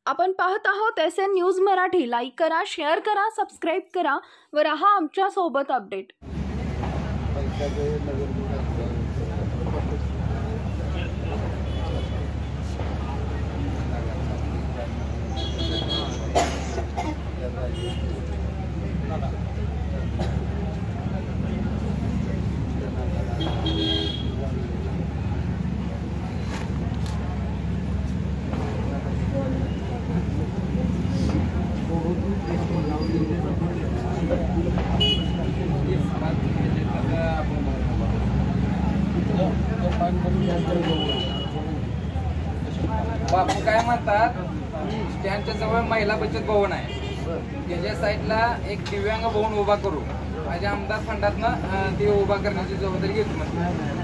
आपण पाहत आहोत SN न्यूज मराठी. लाईक करा, शेअर करा, सबस्क्राईब करा व राहा आमच्या सोबत अपडेट. बापू काय म्हणतात, स्टँडच्या जवळ महिला बचत भवन आहे, त्याच्या साईडला एक दिव्यांग भवन उभा करू. माझ्या आमदार फंडातनं ते उभा करण्याची जबाबदारी घेतो म्हणजे.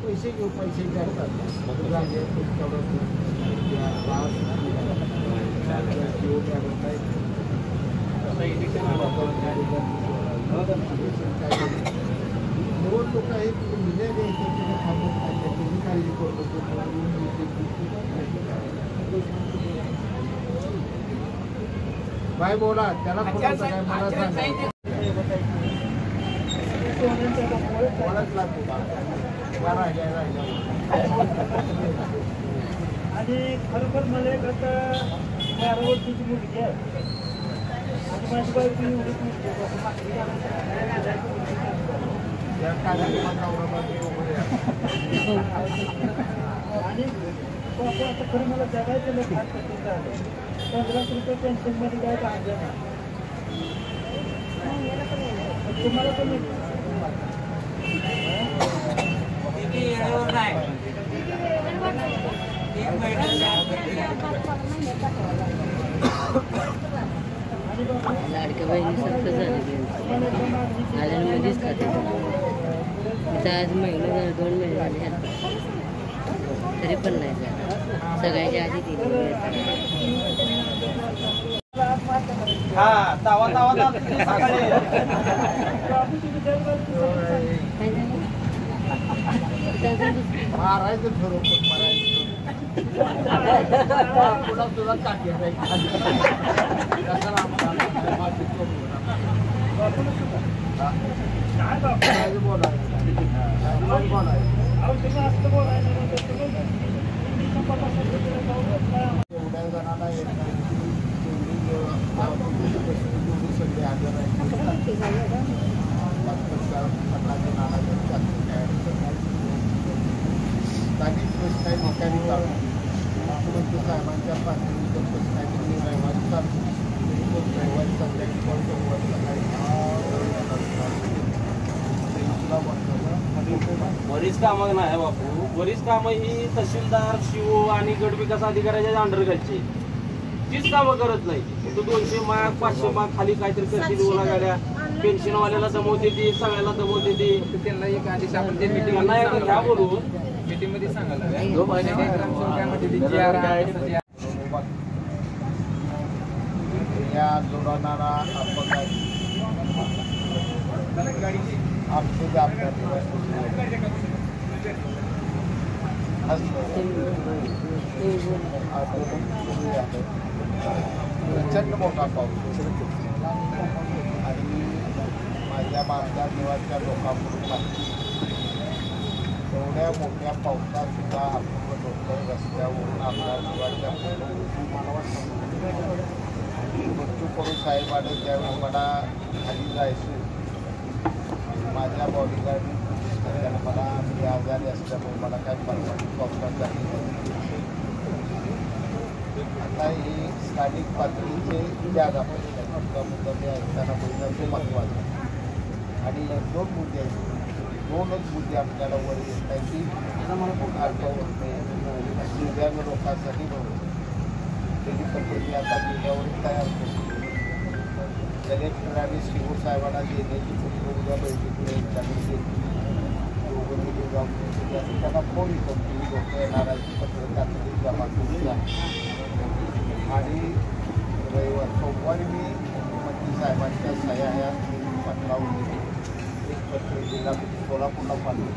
पैसे घेऊ पैसे करतात लोक आहेत काळजी करतो. बाय बोला त्याला काय मला सांगा. आणि खरोखर मला एक आता 12 वर्षाची मुलगी आहे आणि माझी बायको एवढीच मुलगी आणि आता खरं मला जगायचं लक्षात झालं. 15 रुपये पेन्शनमध्ये काय पाहिजे ना तुम्हाला पण लाडक्या बहिणीसारखं झालं आल्यामध्येच खाते. आज महिना झाला, 2 महिने झाले तरी पण नाही झालं. सगळ्याच्या आधी दिली. मारायचं ठरव पण मारायचं तुला टाकायचं एवढ्या जणांना सगळे आजार स्थानिक प्रश्न ठिकाणी चालू मुख्यमंत्री साहेबांच्या प्राथमिक प्रश्नाची रहिवासी चालू रहिवासी बरीच कामं नाही बापू. बरीच कामं ही तहसीलदार शिव आणि गट विकास अधिकाऱ्याच्या अंडरखालची तीच कामं करत नाही. तो 200 मार्क 500 मार्क खाली काहीतरी करतील. ओला गाड्या पेन्शनवाल्याला जमवते ती, सगळ्याला जमवते ती. त्यांना एक आदेश आपण ते मीटिंग घ्या बोलून मीटिंग मध्ये सांगायला या जोडणारा अपघात आमचे प्रचंड मोठा पाऊस आणि माझ्या बांधल्या देवाच्या लोकांकडून एवढ्या मोठ्या पावसात सुद्धा आपण लोक रस्त्यावरून आपल्या देवाच्या मृत्यू करून साहेबाने ज्यावेळी मला खाली जायचं माझ्या बॉडीगार्डने त्याला मला मी आजारी असल्यामुळे मला काय परवानगी पावसात झाली. आता ही स्थानिक पातळीचे त्याग आपला मुद्दा मी ऐकताना बोलण्याचे महत्त्वाचं आणि 2 मुद्दे आहेत. 2च मुद्दे आपल्याला वर येत आहेत की अल्पवयीन दिव्यांग लोकांसाठी त्याची त्याची आता जिल्ह्यावर तयार करतो. कलेक्टर आणि शिव साहेबांना देण्याची कुठली उद्या बैठकीने त्यांनी दोघांनी जाऊन त्यांना फोन करतो लोक येणार आहे पत्र तातडीने जमा करूया. आणि रविवार सोमवारी मी मुख्यमंत्री साहेबांच्या सह्या ह्या पत्रावर एक पत्र जिल्हा सोलापूरला पाठवलं.